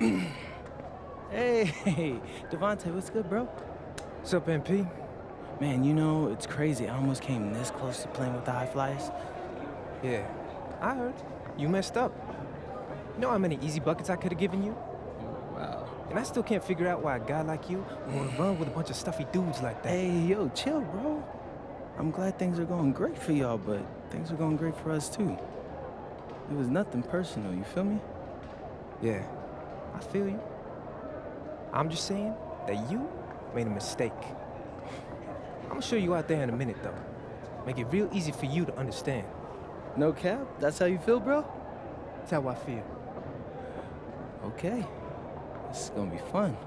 Hey, Devontae, what's good, bro? What's up, MP? Man, you know, it's crazy. I almost came this close to playing with the High Flyers. Yeah, I heard. You messed up. You know how many easy buckets I could have given you? Wow. And I still can't figure out why a guy like you would want to run with a bunch of stuffy dudes like that. Hey, yo, chill, bro. I'm glad things are going great for y'all, but things are going great for us, too. It was nothing personal, you feel me? Yeah, I feel you. I'm just saying that you made a mistake. I'm gonna show you out there in a minute, though. Make it real easy for you to understand. No cap? That's how you feel, bro? That's how I feel. Okay. This is gonna be fun.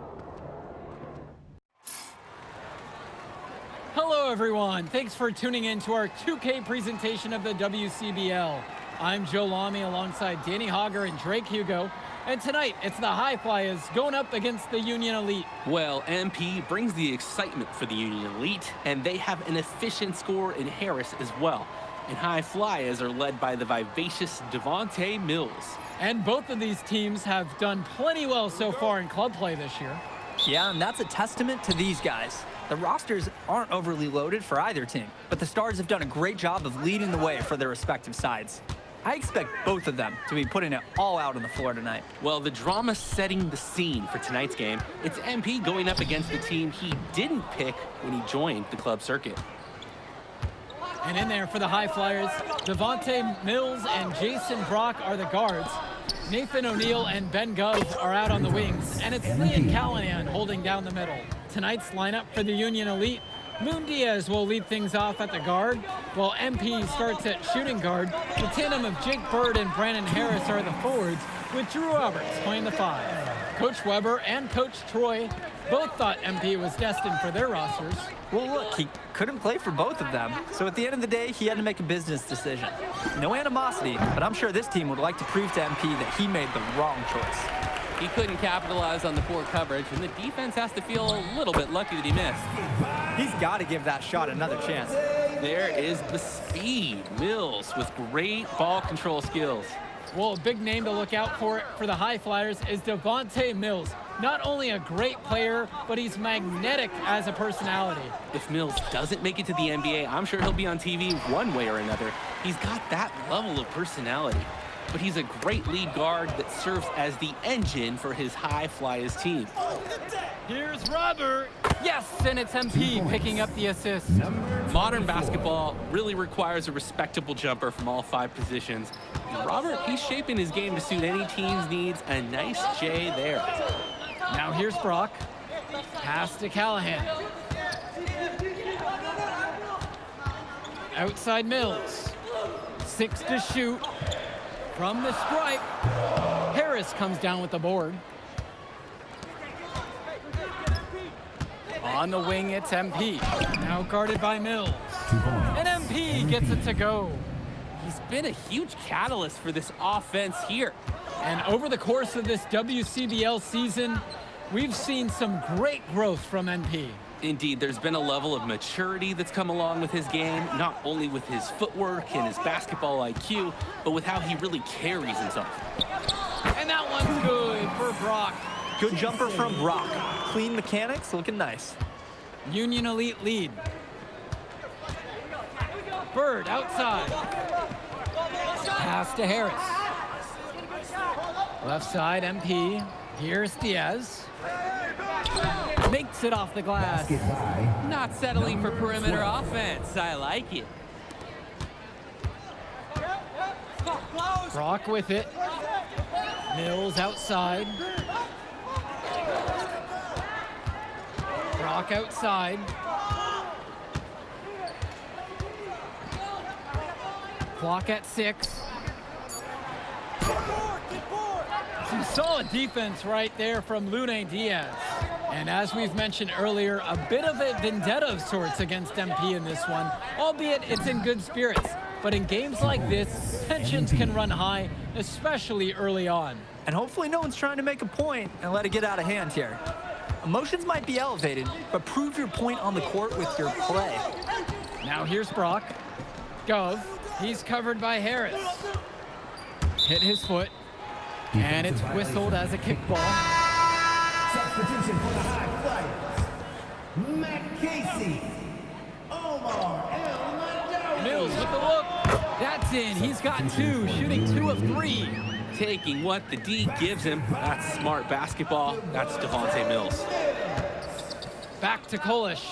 Hello, everyone. Thanks for tuning in to our 2K presentation of the WCBL. I'm Joe Lamy alongside Danny Hogger and Drake Hugo. And tonight, it's the High Flyers going up against the Union Elite. Well, MP brings the excitement for the Union Elite, and they have an efficient scorer in Harris as well. And High Flyers are led by the vivacious Devontae Mills. And both of these teams have done plenty well so far in club play this year. Yeah, and that's a testament to these guys. The rosters aren't overly loaded for either team, but the Stars have done a great job of leading the way for their respective sides. I expect both of them to be putting it all out on the floor tonight. Well, the drama setting the scene for tonight's game, it's MP going up against the team he didn't pick when he joined the club circuit. And in there for the High Flyers, Devontae Mills and Jason Brock are the guards. Nathan O'Neill and Ben Gove are out on the wings, and it's Lee and Callahan holding down the middle. Tonight's lineup for the Union Elite: Moon Diaz will lead things off at the guard, while MP starts at shooting guard. The tandem of Jake Bird and Brandon Harris are the forwards, with Drew Roberts playing the 5. Coach Weber and Coach Troy both thought MP was destined for their rosters. Well, look, he couldn't play for both of them, so at the end of the day, he had to make a business decision. No animosity, but I'm sure this team would like to prove to MP that he made the wrong choice. He couldn't capitalize on the poor coverage, and the defense has to feel a little bit lucky that he missed. He's got to give that shot another chance. There is the speed. Mills with great ball control skills. Well, a big name to look out for the High Flyers is Devontae Mills. Not only a great player, but he's magnetic as a personality. If Mills doesn't make it to the NBA, I'm sure he'll be on TV one way or another. He's got that level of personality. But he's a great lead guard that serves as the engine for his High Flyers team. Here's Robert. Yes, and it's MP picking up the assist. Modern basketball really requires a respectable jumper from all 5 positions. And Robert, he's shaping his game to suit any team's needs. A nice J there. Now here's Brock. Pass to Callahan. Outside Mills. 6 to shoot. From the stripe, Harris comes down with the board. On the wing, it's MP. Now guarded by Mills. And MP gets it to go. He's been a huge catalyst for this offense here. And over the course of this WCBL season, we've seen some great growth from MP. Indeed, there's been a level of maturity that's come along with his game, not only with his footwork and his basketball IQ, but with how he really carries himself. And that one's good for Brock. Good jumper from Brock. Clean mechanics, looking nice. Union Elite lead. Bird outside. Pass to Harris. Left side, MP. Here's Diaz. Makes it off the glass. Not settling for perimeter offense. I like it. Brock with it. Mills outside. Brock outside. Clock at 6. Some solid defense right there from Lune Diaz. And as we've mentioned earlier, a bit of a vendetta of sorts against MP in this one, albeit it's in good spirits. But in games like this, tensions can run high, especially early on. And hopefully no one's trying to make a point and let it get out of hand here. Emotions might be elevated, but prove your point on the court with your play. Now here's Brock. Gove. He's covered by Harris. Hit his foot. And it's whistled as a kickball. Substitution for the High Flyers. Matt Casey. Omar El Mills with the look. That's in. He's got 2, shooting 2 of 3. Taking what the D gives him. That's smart basketball. That's Devontae Mills. Back to Kolish.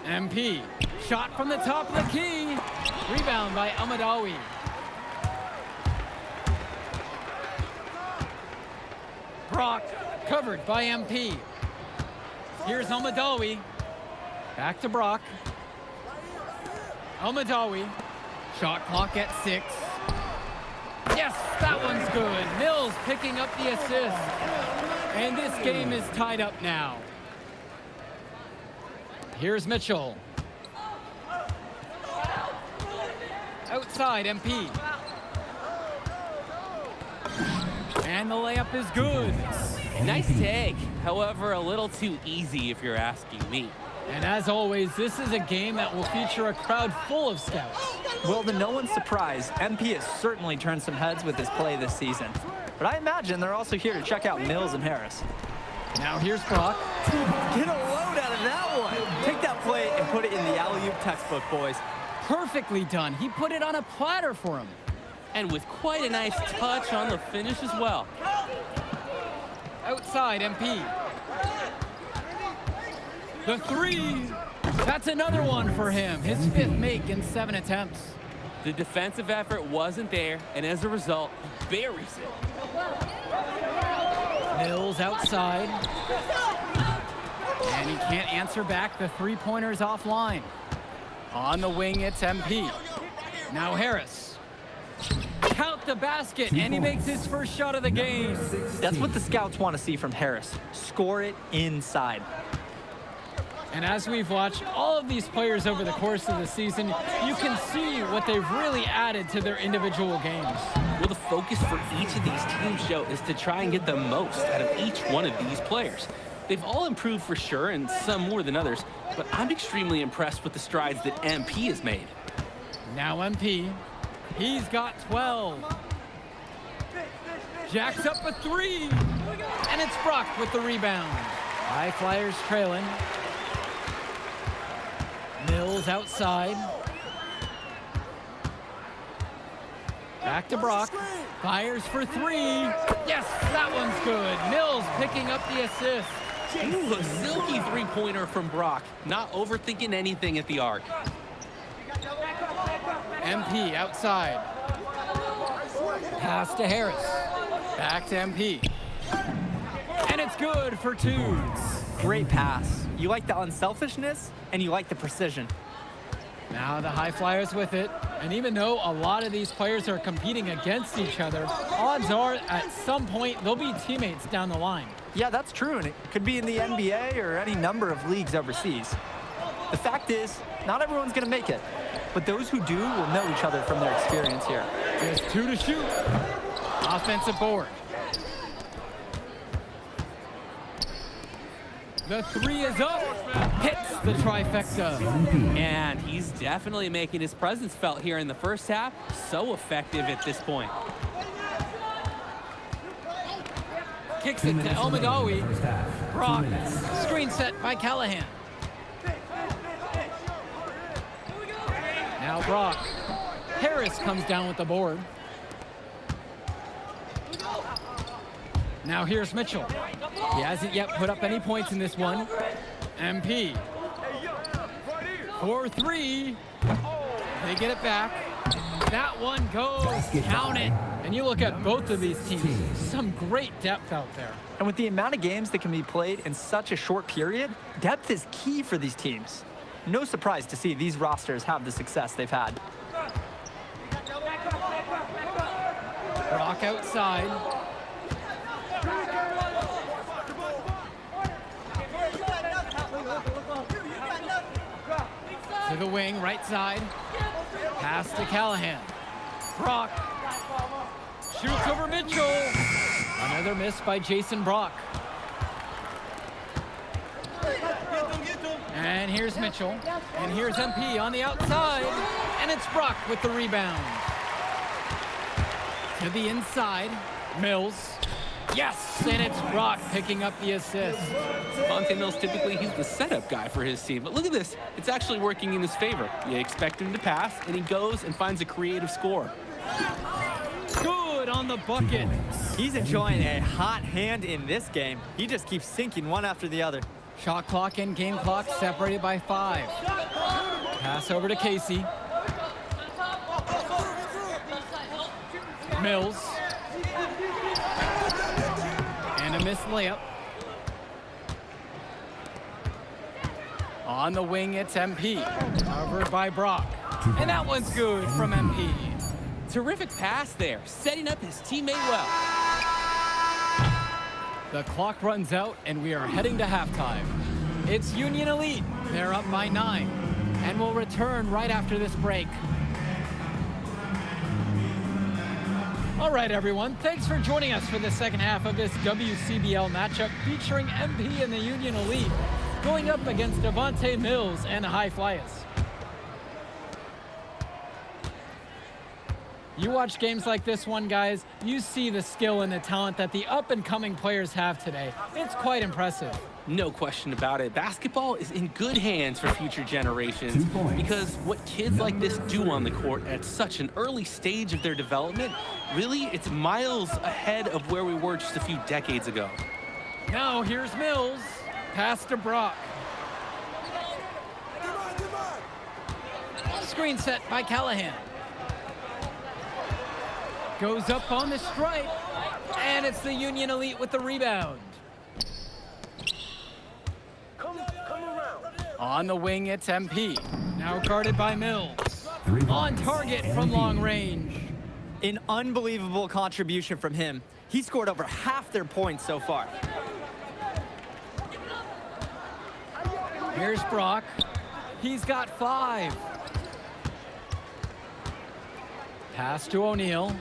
MP. Shot from the top of the key. Rebound by Amadawi. Brock covered by MP. Here's Amadawi. Back to Brock. Amadawi. Shot clock at 6. Yes, that one's good. Mills picking up the assist. And this game is tied up now. Here's Mitchell. Outside, MP. And the layup is good. Nice take. However, a little too easy if you're asking me. And as always, this is a game that will feature a crowd full of scouts. Well, to no one's surprise, MP has certainly turned some heads with his play this season. But I imagine they're also here to check out Mills and Harris. Now here's Brock. Get a load out of that one. Take that play and put it in the alley-oop textbook, boys. Perfectly done. He put it on a platter for him. And with quite a nice touch on the finish as well. Outside, MP. The 3. That's another one for him. His 5th make in 7 attempts. The defensive effort wasn't there, and as a result, he buries it. Mills outside. And he can't answer back. The 3-pointer's offline. On the wing, it's MP. Now Harris. Count the basket, and he makes his first shot of the game. That's what the scouts want to see from Harris. Score it inside. And as we've watched all of these players over the course of the season, you can see what they've really added to their individual games. Well, the focus for each of these teams, Joe, is to try and get the most out of each one of these players. They've all improved for sure, and some more than others, but I'm extremely impressed with the strides that MP has made. Now MP, he's got 12. Jacks up a 3, and it's Brock with the rebound. High Flyers trailing. Mills outside. Back to Brock. Fires for 3. Yes, that one's good. Mills picking up the assist. Ooh, a silky three-pointer from Brock. Not overthinking anything at the arc. MP outside. Pass to Harris. Back to MP. And it's good for 2. Great pass. You like the unselfishness, and you like the precision. Now the High Flyers with it. And even though a lot of these players are competing against each other, odds are at some point they'll be teammates down the line. Yeah, that's true, and it could be in the NBA or any number of leagues overseas. The fact is, not everyone's going to make it, but those who do will know each other from their experience here. Just 2 to shoot. Offensive board. The 3 is up. Hits the trifecta. And he's definitely making his presence felt here in the first half. So effective at this point. Kicks it to El Madawi. Brock. Screen set by Callahan. Now Brock. Harris comes down with the board. Now here's Mitchell. He hasn't yet put up any points in this one. MP. 4-3. They get it back. That one goes. Count it. And you look at both of these teams. Some great depth out there. And with the amount of games that can be played in such a short period, depth is key for these teams. No surprise to see these rosters have the success they've had. Brock outside. To the wing, right side. Pass to Callahan. Brock. Shoots over Mitchell. Another miss by Jason Brock. And here's Mitchell. And here's MP on the outside. And it's Brock with the rebound. To the inside, Mills. Yes, and it's Brock picking up the assist. Devontae Mills, typically he's the setup guy for his team, but look at this. It's actually working in his favor. You expect him to pass, and he goes and finds a creative score. Good on the bucket. He's enjoying a hot hand in this game. He just keeps sinking one after the other. Shot clock and game clock separated by 5. Pass over to Casey. Mills. And a missed layup. On the wing, it's MP. Covered by Brock. And that one's good from MP. Terrific pass there, setting up his teammate well. The clock runs out, and we are heading to halftime. It's Union Elite. They're up by 9, and we'll return right after this break. All right, everyone. Thanks for joining us for the second half of this WCBL matchup featuring MP and the Union Elite going up against Devontae Mills and the High Flyers. You watch games like this one, guys, you see the skill and the talent that the up-and-coming players have today. It's quite impressive. No question about it. Basketball is in good hands for future generations because what kids like this do on the court at such an early stage of their development, really, it's miles ahead of where we were just a few decades ago. Now here's Mills. Pass to Brock. Screen set by Callahan. Goes up on the stripe, and it's the Union Elite with the rebound. On the wing, it's MP. Now guarded by Mills. On target from long range. An unbelievable contribution from him. He scored over half their points so far. Here's Brock. He's got 5. Pass to O'Neal.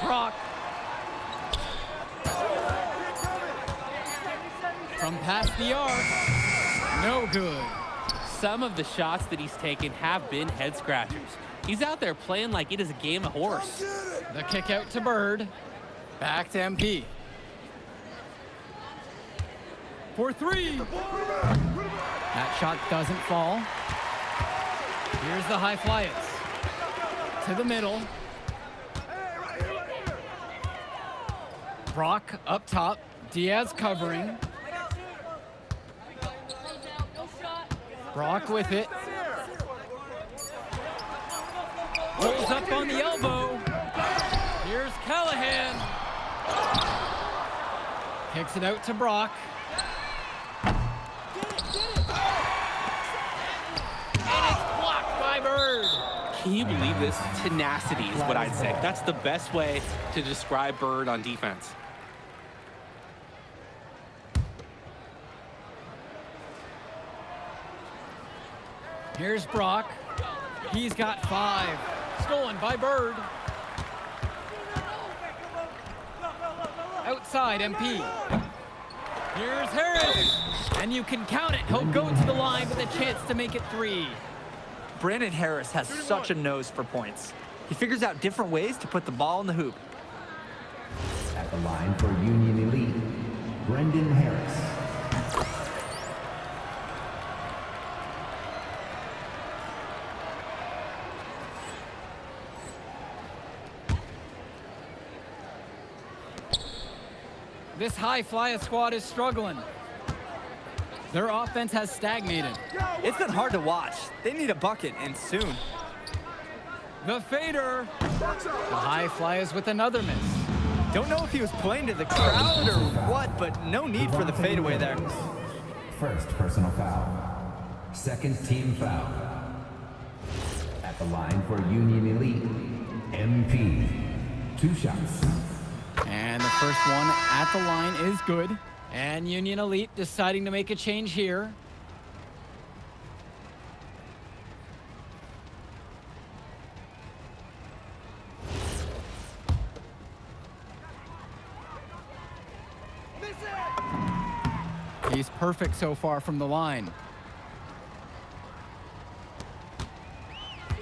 Brock. From past the arc. No good. Some of the shots that he's taken have been head scratchers. He's out there playing like it is a game of horse. The kick out to Bird. Back to MP. For 3. That shot doesn't fall. Here's the High Flyers. To the middle. Brock up top. Diaz covering. Brock with it. Rolls up on the elbow. Here's Callahan. Kicks it out to Brock. And it's blocked by Bird. Can you believe this? Tenacity is what I'd say. That's the best way to describe Bird on defense. Here's Brock. He's got 5. Stolen by Bird. Outside, MP. Here's Harris. And you can count it. He'll go to the line with a chance to make it 3. Brandon Harris has such a nose for points. He figures out different ways to put the ball in the hoop. At the line for Union Elite, Brendan Harris. This High Flyer squad is struggling. Their offense has stagnated. It's been hard to watch. They need a bucket, and soon. The fader. The High Flyers with another miss. Don't know if he was playing to the crowd or what, but no need for the fadeaway there. First personal foul. Second team foul. At the line for Union Elite, MP. 2 shots. And the first one at the line is good. And Union Elite deciding to make a change here. He's perfect so far from the line.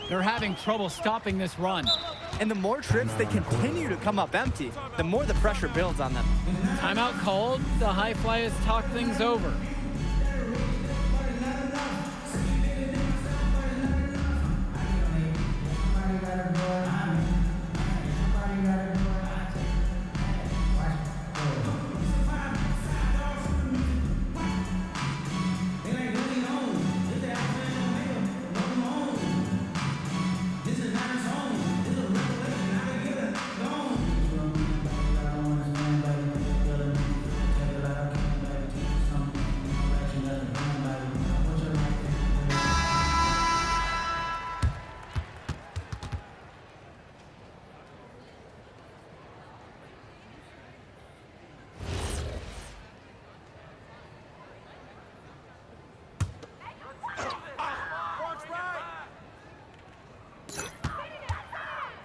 They're having trouble stopping this run. And the more trips they continue to come up empty, the more the pressure builds on them. Timeout called. The High Flyers talk things over.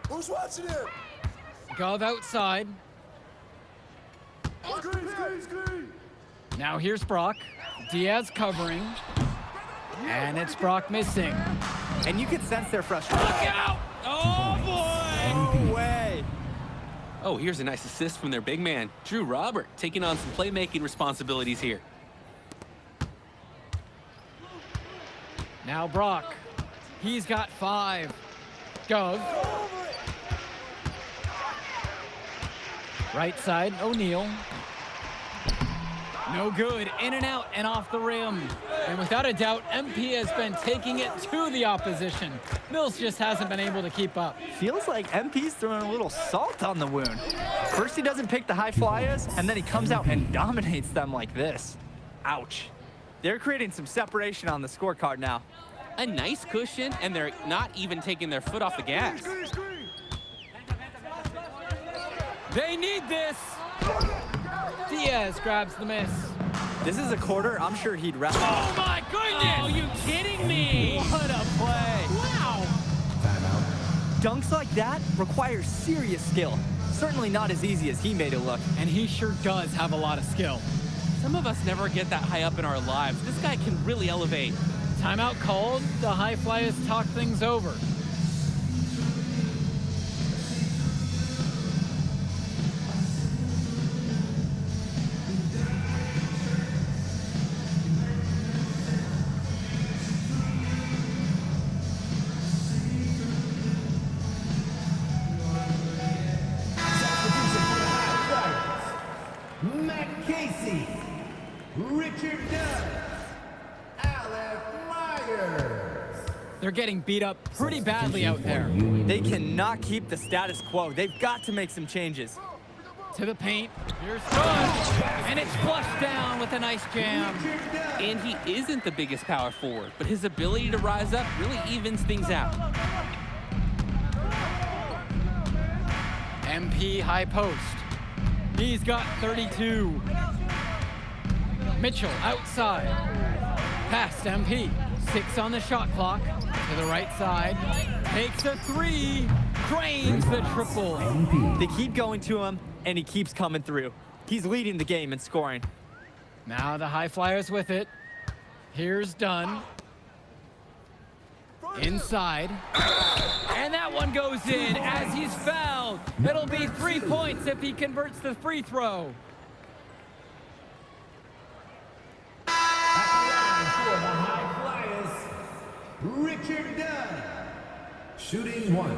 Who's watching him? Gov outside. Screen. Now here's Brock. Diaz covering. And it's Brock missing. And you can sense their frustration. Look out! Oh, boy! No way. Oh, here's a nice assist from their big man, Drew Robert, taking on some playmaking responsibilities here. Now Brock. He's got 5. Gov. Right side, O'Neal. No good. In and out and off the rim. And without a doubt, MP has been taking it to the opposition. Mills just hasn't been able to keep up. Feels like MP's throwing a little salt on the wound. First he doesn't pick the High Flyers, and then he comes out and dominates them like this. Ouch. They're creating some separation on the scorecard now. A nice cushion, and they're not even taking their foot off the gas. They need this. Diaz grabs the miss. This is a quarter I'm sure he'd wrap. Oh my goodness! Oh, you kidding me? What a play! Wow! Dunks like that require serious skill. Certainly not as easy as he made it look. And he sure does have a lot of skill. Some of us never get that high up in our lives. This guy can really elevate. Timeout called. The High Flyers talk things over. Matt Casey, Richard Dunn, Alec Myers. They're getting beat up pretty badly out there. They cannot keep the status quo. They've got to make some changes. To the paint. Here's good. And it's flushed down with a nice jam. And he isn't the biggest power forward, but his ability to rise up really evens things out. MP high post. He's got 32. Mitchell outside. Past MP. 6 on the shot clock. To the right side. Takes a 3. Drains the triple. They keep going to him, and he keeps coming through. He's leading the game in scoring. Now the High Flyers with it. Here's Dunn. Inside. And that one goes in as he's fouled. It'll be 3 points if he converts the free throw. For the High Flyers, Richard Dunn. Shooting 1.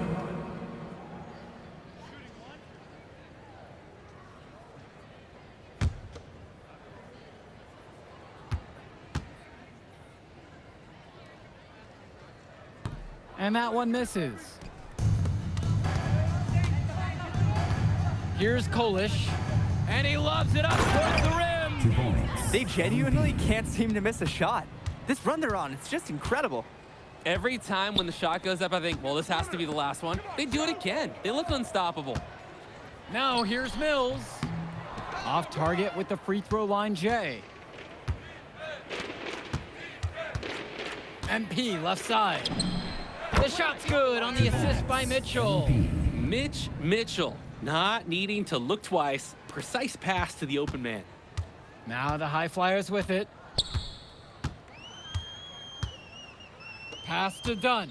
And that one misses. Here's Kolish. And he lobs it up towards the rim. 2 points. They genuinely can't seem to miss a shot. This run they're on, it's just incredible. Every time when the shot goes up, I think, well, this has to be the last one. They do it again. They look unstoppable. Now here's Mills. Off target with the free throw line, Jay. MP left side. The shot's good on the assist by Mitchell. Mitch Mitchell, not needing to look twice. Precise pass to the open man. Now the High Flyers with it. Pass to Dunn.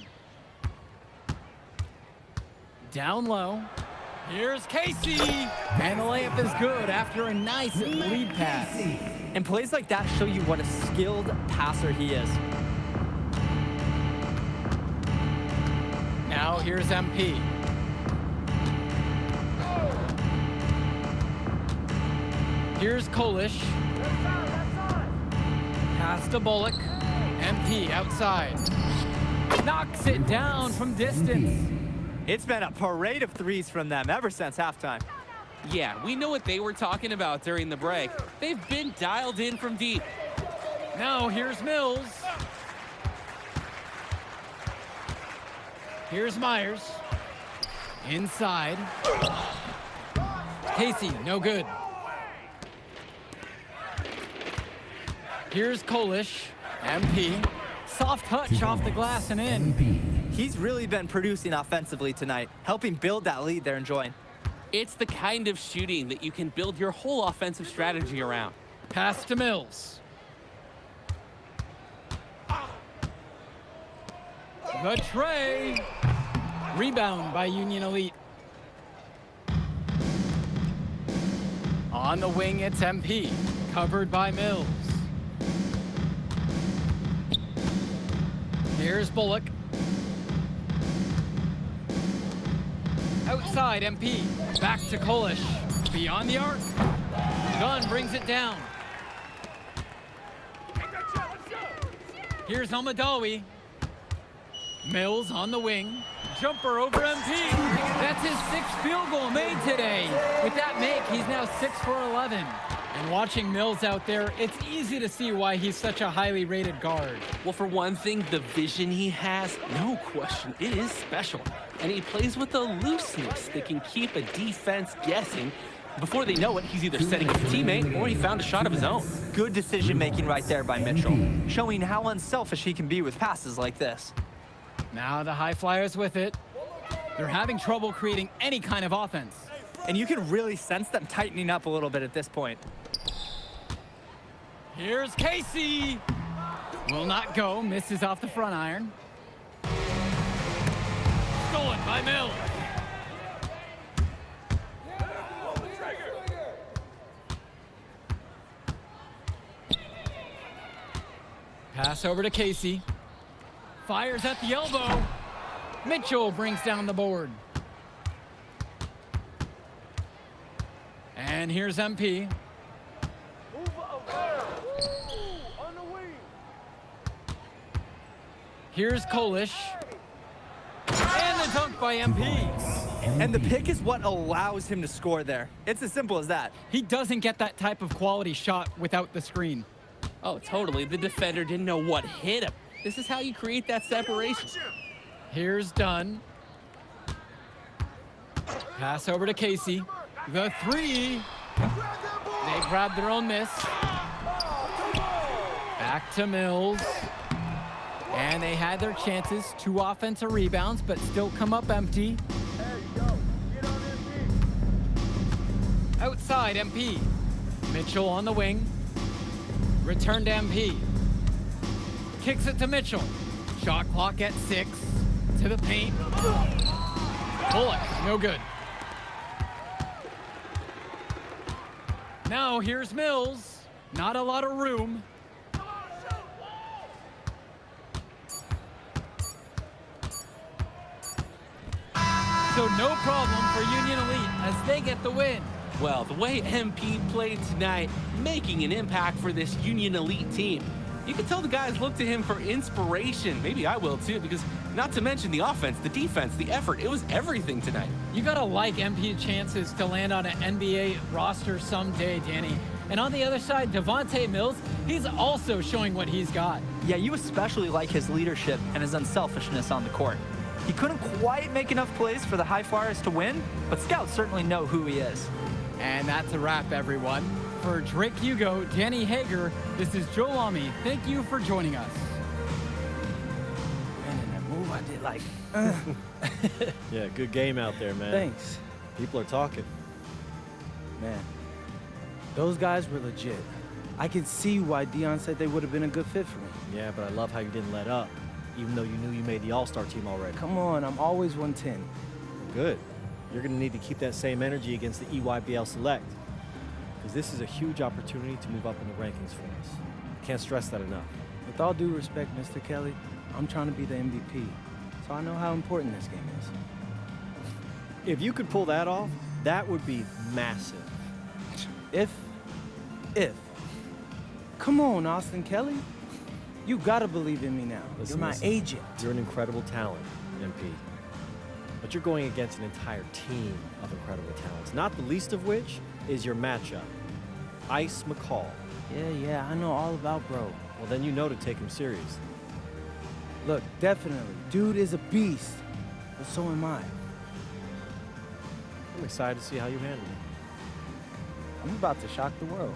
Down low. Here's Casey. And the layup is good after a nice lead pass. And plays like that show you what a skilled passer he is. Now here's MP. Here's Kolish. Pass to Bullock. MP outside. Knocks it down from distance. It's been a parade of threes from them ever since halftime. Yeah, we know what they were talking about during the break. They've been dialed in from deep. Now here's Mills. Here's Myers. Inside. Casey, no good. Here's Kolish. MP. Soft touch off the glass and in. He's really been producing offensively tonight, helping build that lead they're enjoying. It's the kind of shooting that you can build your whole offensive strategy around. Pass to Mills. The tray. Rebound by Union Elite. On the wing, it's MP. Covered by Mills. Here's Bullock. Outside, MP. Back to Kolish. Beyond the arc. Gunn brings it down. Here's Almadawi. Mills on the wing. Jumper over MP. That's his 6th field goal made today. With that make, he's now 6 for 11. And watching Mills out there, it's easy to see why he's such a highly rated guard. Well, for one thing, the vision he has, no question, it is special. And he plays with a looseness that can keep a defense guessing. Before they know it, he's either setting up a teammate or he found a shot of his own. Good decision making right there by Mitchell, showing how unselfish he can be with passes like this. Now the High Flyers with it. They're having trouble creating any kind of offense. And you can really sense them tightening up a little bit at this point. Here's Casey. Will not go, misses off the front iron. Stolen by Mills. Pass over to Casey. Fires at the elbow. Mitchell brings down the board. And here's MP. Here's Kolish. And the dunk by MP. And the pick is what allows him to score there. It's as simple as that. He doesn't get that type of quality shot without the screen. Oh, totally. The defender didn't know what hit him. This is how you create that separation. Here's Dunn. Pass over to Casey. The three. They grabbed their own miss. Back to Mills. And they had their chances. 2 offensive rebounds, but still come up empty. Outside, MP. Mitchell on the wing. Return to MP. Kicks it to Mitchell. Shot clock at 6. To the paint. Bullock, no good. Now here's Mills. Not a lot of room. So no problem for Union Elite as they get the win. Well, the way MP played tonight, making an impact for this Union Elite team. You can tell the guys look to him for inspiration. Maybe I will too, because not to mention the offense, the defense, the effort, it was everything tonight. You gotta like MP's chances to land on an NBA roster someday, Danny. And on the other side, Devontae Mills, he's also showing what he's got. Yeah, you especially like his leadership and his unselfishness on the court. He couldn't quite make enough plays for the High Flyers to win, but scouts certainly know who he is. And that's a wrap, everyone. For Drake Hugo, Danny Hager, this is Joe Lamy. Thank you for joining us. Man, in that move, I did like, Yeah, good game out there, man. thanks. People are talking. Man, those guys were legit. I can see why Dion said they would have been a good fit for me. Yeah, but I love how you didn't let up, even though you knew you made the All-Star team already. Come on, I'm always 110. Good. You're going to need to keep that same energy against the EYBL Select, because this is a huge opportunity to move up in the rankings for us. Can't stress that enough. With all due respect, Mr. Kelly, I'm trying to be the MVP, so I know how important this game is. If you could pull that off, that would be massive. If. Come on, Austin Kelly. You gotta believe in me now. Listen, You're my listen. agent. You're an incredible talent, MP. But you're going against an entire team of incredible talents, not the least of which is your matchup, Ice McCall. Yeah, I know all about bro. Well, then you know to take him seriously. Look, definitely, dude is a beast, but so am I. I'm excited to see how you handle it. I'm about to shock the world.